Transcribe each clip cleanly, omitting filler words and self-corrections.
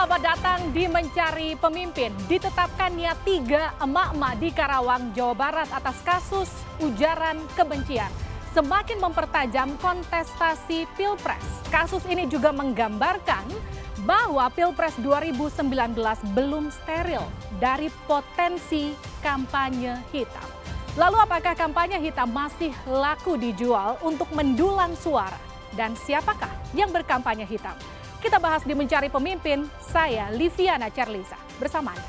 Selamat datang di Mencari Pemimpin. Ditetapkannya 3 emak-emak di Karawang, Jawa Barat atas kasus ujaran kebencian semakin mempertajam kontestasi Pilpres. Kasus ini juga menggambarkan bahwa Pilpres 2019 belum steril dari potensi kampanye hitam. Lalu apakah kampanye hitam masih laku dijual untuk mendulang suara? Dan siapakah yang berkampanye hitam? Kita bahas di Mencari Pemimpin, saya Liviana Cerlisa bersama Anda.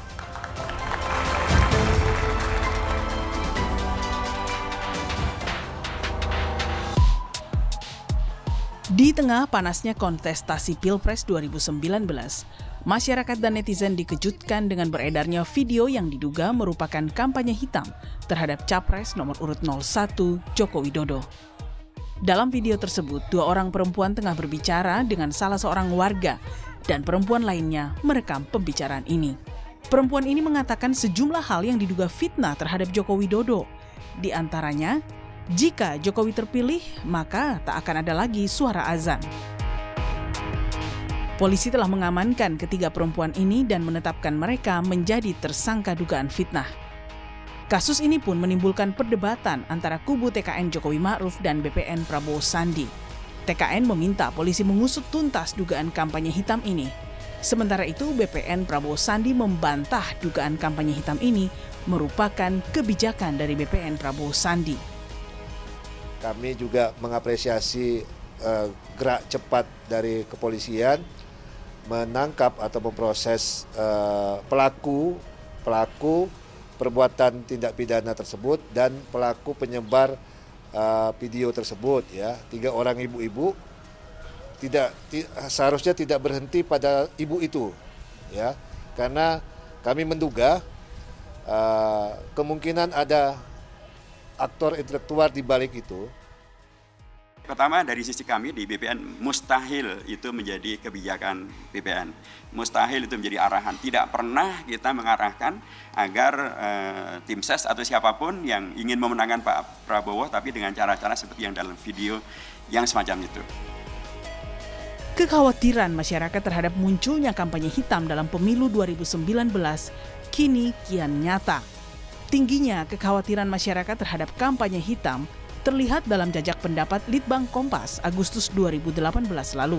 Di tengah panasnya kontestasi Pilpres 2019, masyarakat dan netizen dikejutkan dengan beredarnya video yang diduga merupakan kampanye hitam terhadap Capres nomor urut 01 Joko Widodo. Dalam video tersebut, 2 orang perempuan tengah berbicara dengan salah seorang warga dan perempuan lainnya merekam pembicaraan ini. Perempuan ini mengatakan sejumlah hal yang diduga fitnah terhadap Joko Widodo. Di antaranya, jika Jokowi terpilih, maka tak akan ada lagi suara azan. Polisi telah mengamankan ketiga perempuan ini dan menetapkan mereka menjadi tersangka dugaan fitnah. Kasus ini pun menimbulkan perdebatan antara kubu TKN Jokowi Ma'ruf dan BPN Prabowo Sandi. TKN meminta polisi mengusut tuntas dugaan kampanye hitam ini. Sementara itu, BPN Prabowo Sandi membantah dugaan kampanye hitam ini merupakan kebijakan dari BPN Prabowo Sandi. Kami juga mengapresiasi gerak cepat dari kepolisian menangkap atau memproses pelaku perbuatan tindak pidana tersebut dan pelaku penyebar video tersebut, ya. 3 orang ibu-ibu seharusnya tidak berhenti pada ibu itu, ya, karena kami menduga kemungkinan ada aktor intelektual di balik itu. Pertama, dari sisi kami di BPN, mustahil itu menjadi kebijakan BPN. Mustahil itu menjadi arahan. Tidak pernah kita mengarahkan agar tim ses atau siapapun yang ingin memenangkan Pak Prabowo, tapi dengan cara-cara seperti yang dalam video yang semacam itu. Kekhawatiran masyarakat terhadap munculnya kampanye hitam dalam pemilu 2019 kini kian nyata. Tingginya kekhawatiran masyarakat terhadap kampanye hitam terlihat dalam jajak pendapat Litbang Kompas Agustus 2018 lalu.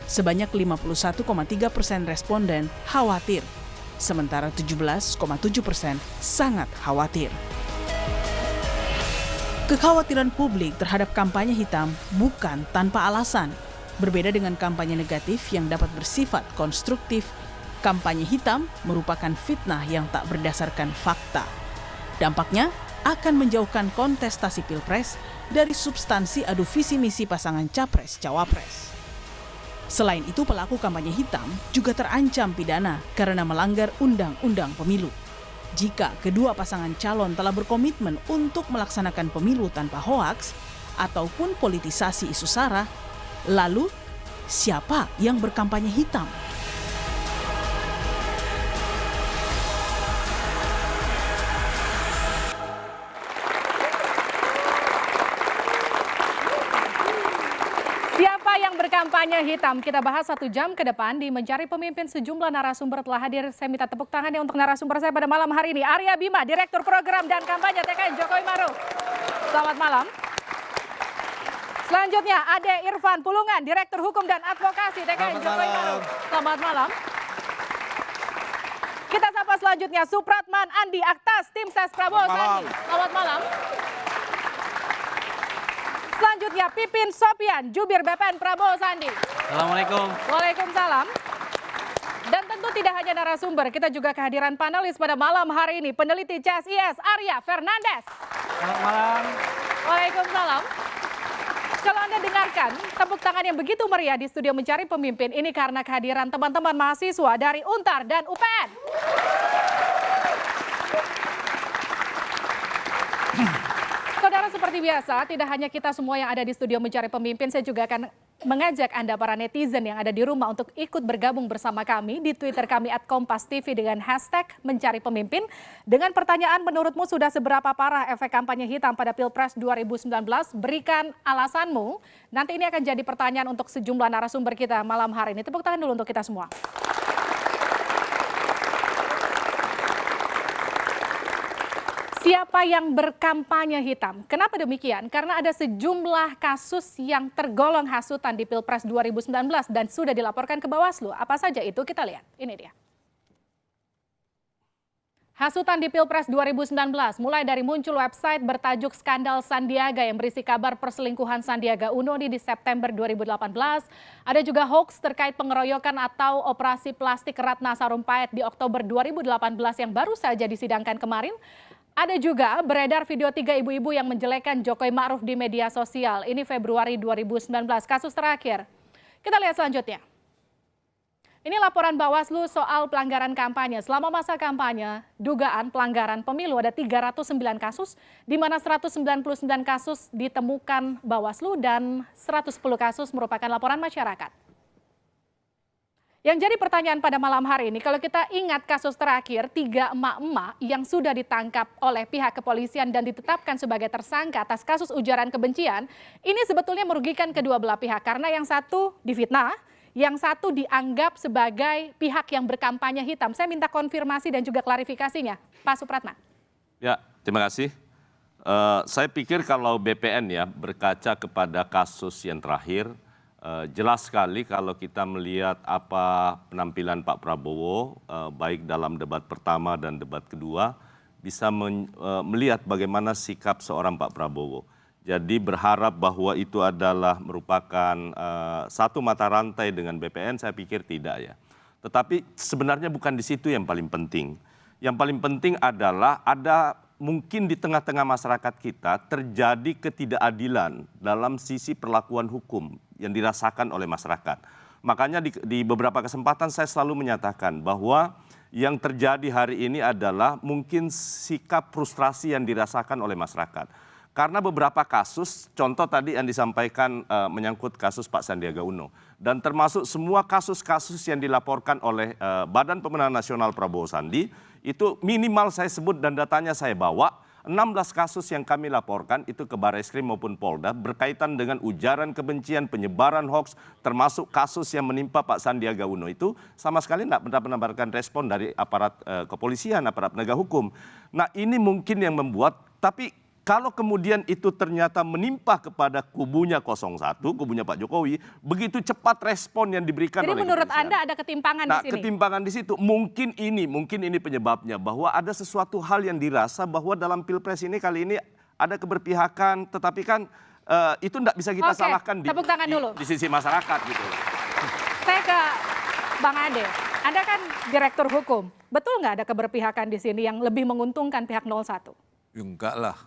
Sebanyak 51,3% responden khawatir, sementara 17,7% sangat khawatir. Kekhawatiran publik terhadap kampanye hitam bukan tanpa alasan. Berbeda dengan kampanye negatif yang dapat bersifat konstruktif, kampanye hitam merupakan fitnah yang tak berdasarkan fakta. Dampaknya akan menjauhkan kontestasi Pilpres dari substansi adu visi misi pasangan Capres-Cawapres. Selain itu, pelaku kampanye hitam juga terancam pidana karena melanggar Undang-Undang Pemilu. Jika kedua pasangan calon telah berkomitmen untuk melaksanakan pemilu tanpa hoaks ataupun politisasi isu sara, lalu siapa yang berkampanye hitam? Siapa yang berkampanye hitam? Kita bahas 1 jam ke depan di Mencari Pemimpin. Sejumlah narasumber telah hadir. Saya minta tepuk tangannya untuk narasumber saya pada malam hari ini. Arya Bima, Direktur Program dan Kampanye TKN Jokowi Ma'ruf. Selamat malam. Selanjutnya Ade Irfan Pulungan, Direktur Hukum dan Advokasi TKN Jokowi Ma'ruf. Selamat malam. Kita sapa selanjutnya Supratman Andi Aktas, Tim Ses Prabowo Sandi. Selamat malam. Selanjutnya Pipin Sopian, Jubir BPN Prabowo Sandi. Assalamualaikum. Waalaikumsalam. Dan tentu tidak hanya narasumber, kita juga kehadiran panelis pada malam hari ini. Peneliti CSIS Arya Fernandes. Selamat malam. Waalaikumsalam. Kalau Anda dengarkan tepuk tangan yang begitu meriah di studio Mencari Pemimpin ini karena kehadiran teman-teman mahasiswa dari UNTAR dan UPN. Saudara, seperti biasa, tidak hanya kita semua yang ada di studio Mencari Pemimpin, saya juga akan mengajak Anda para netizen yang ada di rumah untuk ikut bergabung bersama kami di Twitter kami @KompasTV dengan hashtag Mencari Pemimpin. Dengan pertanyaan, menurutmu sudah seberapa parah efek kampanye hitam pada Pilpres 2019? Berikan alasanmu. Nanti ini akan jadi pertanyaan untuk sejumlah narasumber kita malam hari ini. Tepuk tangan dulu untuk kita semua. Siapa yang berkampanye hitam? Kenapa demikian? Karena ada sejumlah kasus yang tergolong hasutan di Pilpres 2019 dan sudah dilaporkan ke Bawaslu. Apa saja itu? Kita lihat. Ini dia. Hasutan di Pilpres 2019 mulai dari muncul website bertajuk Skandal Sandiaga yang berisi kabar perselingkuhan Sandiaga Uno di September 2018. Ada juga hoax terkait pengeroyokan atau operasi plastik Ratna Sarumpait di Oktober 2018 yang baru saja disidangkan kemarin. Ada juga beredar video 3 ibu-ibu yang menjelekkan Jokowi Ma'ruf di media sosial. Ini Februari 2019, kasus terakhir. Kita lihat selanjutnya. Ini laporan Bawaslu soal pelanggaran kampanye. Selama masa kampanye, dugaan pelanggaran pemilu ada 309 kasus, di mana 199 kasus ditemukan Bawaslu dan 110 kasus merupakan laporan masyarakat. Yang jadi pertanyaan pada malam hari ini, kalau kita ingat kasus terakhir, 3 emak-emak yang sudah ditangkap oleh pihak kepolisian dan ditetapkan sebagai tersangka atas kasus ujaran kebencian, ini sebetulnya merugikan kedua belah pihak karena yang satu difitnah, yang satu dianggap sebagai pihak yang berkampanye hitam. Saya minta konfirmasi dan juga klarifikasinya, Pak Supratna. Ya, terima kasih. Saya pikir kalau BPN ya berkaca kepada kasus yang terakhir, jelas sekali kalau kita melihat apa penampilan Pak Prabowo, baik dalam debat pertama dan debat kedua, bisa melihat bagaimana sikap seorang Pak Prabowo. Jadi berharap bahwa itu adalah merupakan satu mata rantai dengan BPN, saya pikir tidak ya. Tetapi sebenarnya bukan di situ yang paling penting. Yang paling penting adalah ada mungkin di tengah-tengah masyarakat kita terjadi ketidakadilan dalam sisi perlakuan hukum yang dirasakan oleh masyarakat. Makanya di beberapa kesempatan saya selalu menyatakan bahwa yang terjadi hari ini adalah mungkin sikap frustrasi yang dirasakan oleh masyarakat. Karena beberapa kasus, contoh tadi yang disampaikan menyangkut kasus Pak Sandiaga Uno. Dan termasuk semua kasus-kasus yang dilaporkan oleh Badan Pemenangan Nasional Prabowo Sandi, itu minimal saya sebut dan datanya saya bawa, 16 kasus yang kami laporkan itu ke Barreskrim maupun Polda berkaitan dengan ujaran kebencian, penyebaran hoax, termasuk kasus yang menimpa Pak Sandiaga Uno itu sama sekali tidak mendapatkan respon dari aparat kepolisian, aparat penegak hukum. Nah ini mungkin yang membuat, tapi kalau kemudian itu ternyata menimpa kepada kubunya 01, kubunya Pak Jokowi, begitu cepat respon yang diberikan oleh kepolisian. Jadi menurut Anda ada ketimpangan di sini? Nah, ketimpangan di situ. Mungkin ini penyebabnya bahwa ada sesuatu hal yang dirasa bahwa dalam Pilpres ini kali ini ada keberpihakan, tetapi kan itu tidak bisa kita salahkan di sisi masyarakat gitu. Saya ke Bang Ade. Anda kan direktur hukum. Betul nggak ada keberpihakan di sini yang lebih menguntungkan pihak 01? Ya, enggak lah.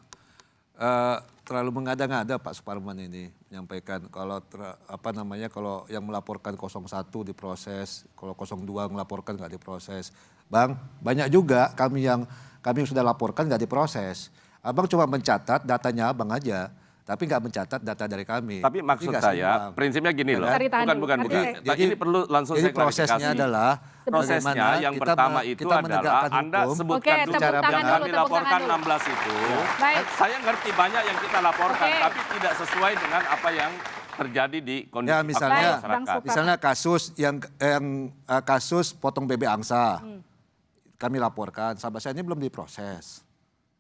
Terlalu mengada-ngada Pak Suparman ini menyampaikan kalau kalau yang melaporkan 01 diproses, kalau 02 melaporkan nggak diproses. Bang, banyak juga kami yang sudah laporkan nggak diproses. Abang cuma mencatat datanya abang aja, tapi nggak mencatat data dari kami. Tapi maksud saya, prinsipnya gini loh, bukan. Ini perlu langsung saya klarifikasi. Prosesnya adalah prosesnya yang pertama itu adalah Anda sebutkan dulu yang kami laporkan 16 itu. Saya ngerti banyak yang kita laporkan, tapi tidak sesuai dengan apa yang terjadi di kondisi masyarakat. Misalnya kasus yang kasus potong bebek angsa, kami laporkan sampai saat ini belum diproses,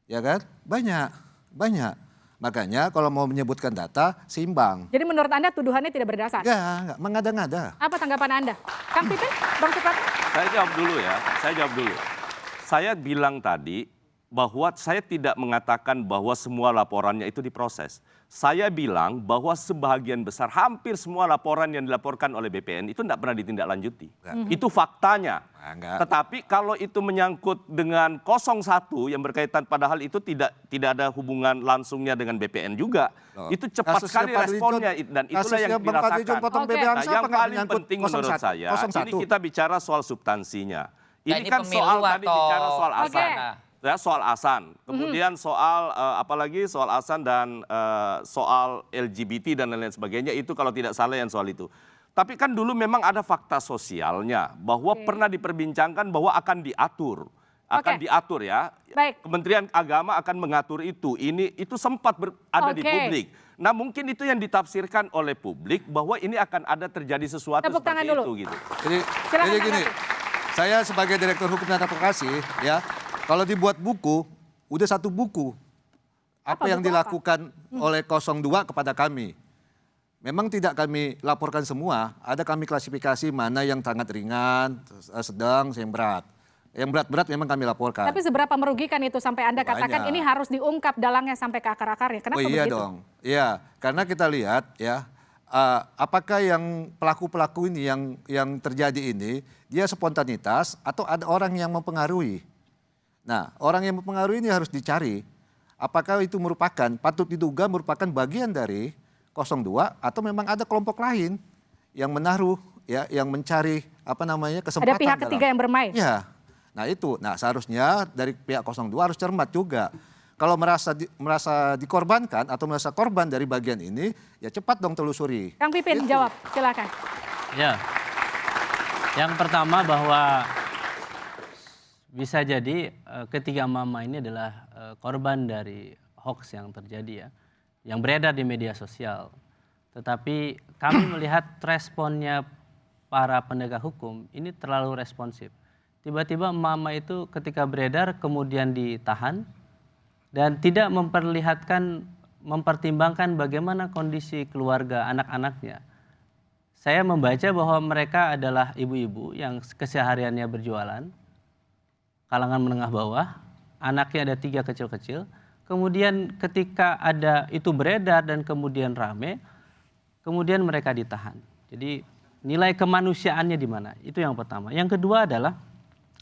ya kan? Banyak. Makanya kalau mau menyebutkan data, seimbang. Jadi menurut Anda tuduhannya tidak berdasar? Enggak, mengada-ngada. Apa tanggapan Anda? Kang Pipin, Bang Supratna? Saya jawab dulu. Saya bilang tadi bahwa saya tidak mengatakan bahwa semua laporannya itu diproses. Saya bilang bahwa sebagian besar, hampir semua laporan yang dilaporkan oleh BPN itu tidak pernah ditindaklanjuti. Itu faktanya. Tetapi kalau itu menyangkut dengan 01 yang berkaitan padahal itu tidak ada hubungan langsungnya dengan BPN juga. Itu cepat sekali responnya dan itulah yang dirasakan. Nah, yang paling penting menurut saya, ini kita bicara soal substansinya. Ini kan soal tadi bicara soal asal. Ya, soal ASN, kemudian soal apalagi soal ASN dan soal LGBT dan lain-lain sebagainya, itu kalau tidak salah yang soal itu. Tapi kan dulu memang ada fakta sosialnya bahwa pernah diperbincangkan bahwa akan diatur ya. Baik. Kementerian Agama akan mengatur itu. Itu sempat ada di publik. Nah mungkin itu yang ditafsirkan oleh publik bahwa ini akan ada terjadi sesuatu seperti itu gitu. Jadi gini, saya sebagai Direktur Hukum dan Advokasi ya. Kalau dibuat buku, udah satu buku. Apa yang buku dilakukan oleh 02 kepada kami. Memang tidak kami laporkan semua, ada kami klasifikasi mana yang sangat ringan, sedang, yang berat. Yang berat-berat memang kami laporkan. Tapi seberapa merugikan itu sampai Anda katakan Banyak. ini harus diungkap dalangnya sampai ke akar-akarnya? Kenapa Oh iya begitu? dong, iya karena kita lihat ya, apakah yang pelaku-pelaku ini yang terjadi ini, dia spontanitas atau ada orang yang mempengaruhi. Nah orang yang mempengaruhi ini harus dicari, apakah itu patut diduga merupakan bagian dari 02 atau memang ada kelompok lain yang menaruh ya, yang mencari kesempatan. Ada pihak ketiga yang bermain. Ya, nah itu, seharusnya dari pihak 02 harus cermat juga. Kalau merasa dikorbankan atau merasa korban dari bagian ini, ya cepat dong telusuri. Kang Pipin jawab, silakan. Ya, yang pertama bahwa bisa jadi ketiga mama ini adalah korban dari hoax yang terjadi ya, yang beredar di media sosial. Tetapi kami melihat responnya para penegak hukum ini terlalu responsif. Tiba-tiba mama itu ketika beredar kemudian ditahan dan tidak mempertimbangkan bagaimana kondisi keluarga anak-anaknya. Saya membaca bahwa mereka adalah ibu-ibu yang kesehariannya berjualan, kalangan menengah bawah, anaknya ada 3 kecil-kecil. Kemudian ketika ada itu beredar dan kemudian rame, kemudian mereka ditahan. Jadi nilai kemanusiaannya di mana? Itu yang pertama. Yang kedua adalah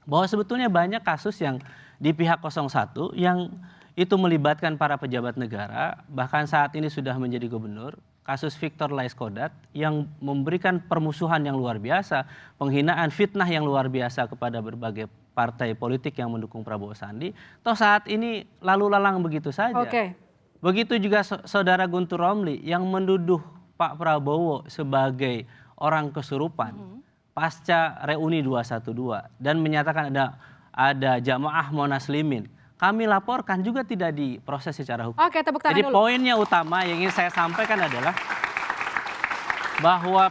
bahwa sebetulnya banyak kasus yang di pihak 01 yang itu melibatkan para pejabat negara, bahkan saat ini sudah menjadi gubernur. Kasus Victor Laiskodat yang memberikan permusuhan yang luar biasa, penghinaan, fitnah yang luar biasa kepada berbagai partai politik yang mendukung Prabowo Sandi. Toh saat ini lalu lalang begitu saja. Oke. Begitu juga saudara Guntur Romli yang menduduh Pak Prabowo sebagai orang kesurupan pasca reuni 212 dan menyatakan ada jamaah Monaslimin. Kami laporkan juga tidak diproses secara hukum. Oke, tepuk tangan Jadi dulu. poinnya utama yang ingin saya sampaikan adalah bahwa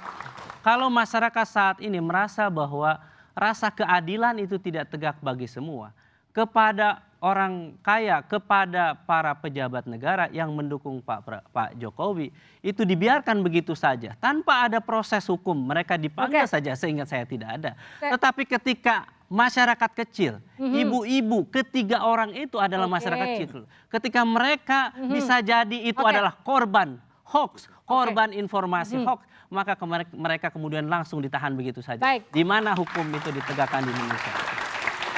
kalau masyarakat saat ini merasa bahwa rasa keadilan itu tidak tegak bagi semua, kepada orang kaya, kepada para pejabat negara yang mendukung Pak Jokowi, itu dibiarkan begitu saja tanpa ada proses hukum, mereka dipanggil saja, seingat saya tidak ada. Tetapi ketika masyarakat kecil, ibu-ibu, ketiga orang itu adalah masyarakat kecil. Ketika mereka bisa jadi itu adalah korban hoax, korban informasi hoax, maka mereka kemudian langsung ditahan begitu saja. Baik. Di mana hukum itu ditegakkan di Indonesia?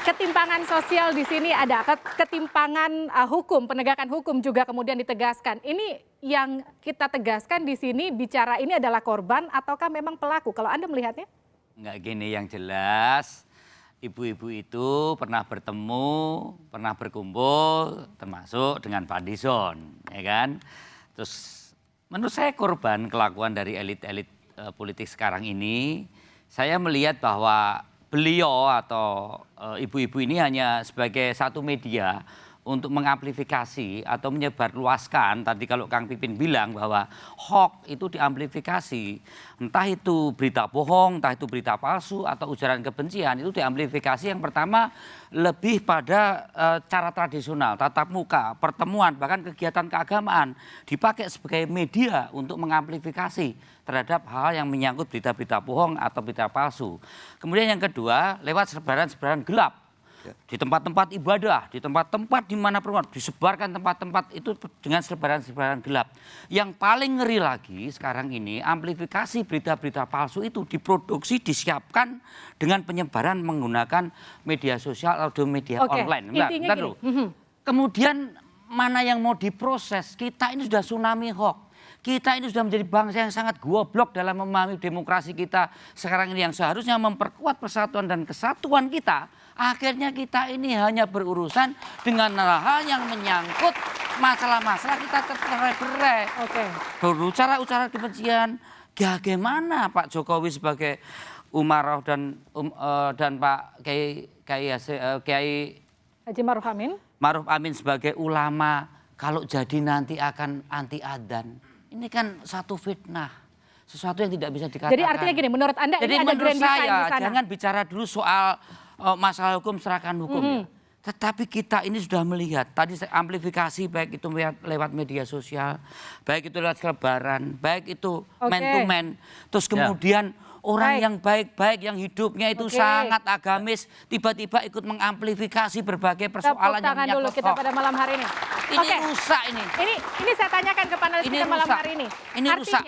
Ketimpangan sosial di sini ada, ketimpangan hukum, penegakan hukum juga kemudian ditegaskan. Ini yang kita tegaskan di sini bicara ini adalah korban ataukah memang pelaku? Kalau Anda melihatnya? Enggak gini, yang jelas ibu-ibu itu pernah bertemu, pernah berkumpul, termasuk dengan Fadlizon, ya kan? Terus menurut saya korban kelakuan dari elit-elit politik sekarang ini, saya melihat bahwa beliau atau ibu-ibu ini hanya sebagai satu media untuk mengamplifikasi atau menyebarluaskan. Tadi kalau Kang Pipin bilang bahwa hoax itu diamplifikasi, entah itu berita bohong, entah itu berita palsu atau ujaran kebencian, itu diamplifikasi yang pertama lebih pada cara tradisional, tatap muka, pertemuan, bahkan kegiatan keagamaan dipakai sebagai media untuk mengamplifikasi terhadap hal yang menyangkut berita-berita bohong atau berita palsu. Kemudian yang kedua, lewat sebaran-sebaran gelap. Di tempat-tempat ibadah, di tempat-tempat di mana perempuan disebarkan tempat-tempat itu dengan sebaran-sebaran gelap. Yang paling ngeri lagi sekarang ini amplifikasi berita-berita palsu itu diproduksi, disiapkan dengan penyebaran menggunakan media sosial atau media online. Bentar dulu. Kemudian mana yang mau diproses? Kita ini sudah tsunami hoax. Kita ini sudah menjadi bangsa yang sangat goblok dalam memahami demokrasi kita sekarang ini yang seharusnya memperkuat persatuan dan kesatuan kita. Akhirnya kita ini hanya berurusan dengan hal yang menyangkut masalah-masalah kita tercerai-berai. Berbicara ucara kebencian, bagaimana Pak Jokowi sebagai Umaroh dan Pak Kiai Haji Maruf Amin. Maruf Amin sebagai ulama, kalau jadi nanti akan anti adzan. Ini kan satu fitnah, sesuatu yang tidak bisa dikatakan. Jadi artinya gini, menurut Anda jadi ini ada grand design di sana? Jangan bicara dulu soal masalah hukum, serahkan hukum. Tetapi kita ini sudah melihat, tadi saya amplifikasi baik itu lewat media sosial, baik itu lewat selebaran, baik itu man to man. Terus kemudian orang yang baik-baik, yang hidupnya itu sangat agamis, tiba-tiba ikut mengamplifikasi berbagai persoalan yang menyangkut dulu kita pada malam hari ini. Ini rusak ini. Ini saya tanyakan ke panelis kita malam hari ini. Ini rusak.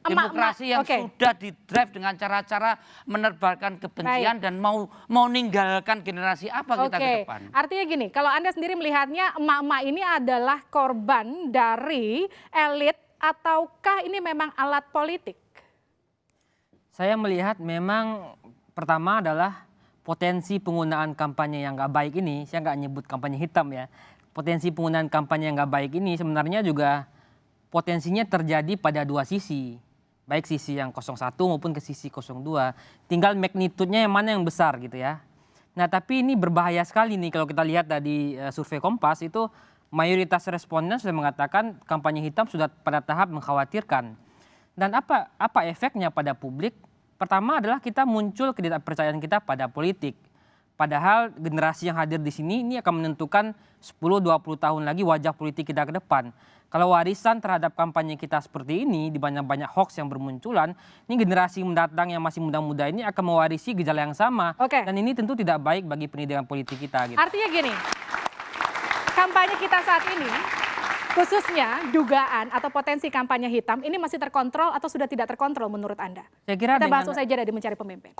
Demokrasi yang sudah didrive dengan cara-cara menebarkan kebencian dan mau meninggalkan generasi apa kita ke depan. Artinya gini, kalau Anda sendiri melihatnya emak-emak ini adalah korban dari elit ataukah ini memang alat politik? Saya melihat memang pertama adalah potensi penggunaan kampanye yang nggak baik ini, saya nggak nyebut kampanye hitam ya, potensi penggunaan kampanye yang nggak baik ini sebenarnya juga potensinya terjadi pada dua sisi. Baik sisi yang 01 maupun ke sisi 02. Tinggal magnitudenya yang mana yang besar gitu ya. Nah tapi ini berbahaya sekali nih kalau kita lihat dari survei Kompas itu mayoritas responden sudah mengatakan kampanye hitam sudah pada tahap mengkhawatirkan. Dan apa efeknya pada publik? Pertama adalah kita muncul ketidakpercayaan kita pada politik. Padahal generasi yang hadir di sini ini akan menentukan 10-20 tahun lagi wajah politik kita ke depan. Kalau warisan terhadap kampanye kita seperti ini, di banyak-banyak hoax yang bermunculan, ini generasi mendatang yang masih muda-muda ini akan mewarisi gejala yang sama. Dan ini tentu tidak baik bagi pendidikan politik kita. Gitu. Artinya gini, kampanye kita saat ini, khususnya dugaan atau potensi kampanye hitam, ini masih terkontrol atau sudah tidak terkontrol menurut Anda? Saya kira kita bahas usai jeda di Mencari Pemimpin.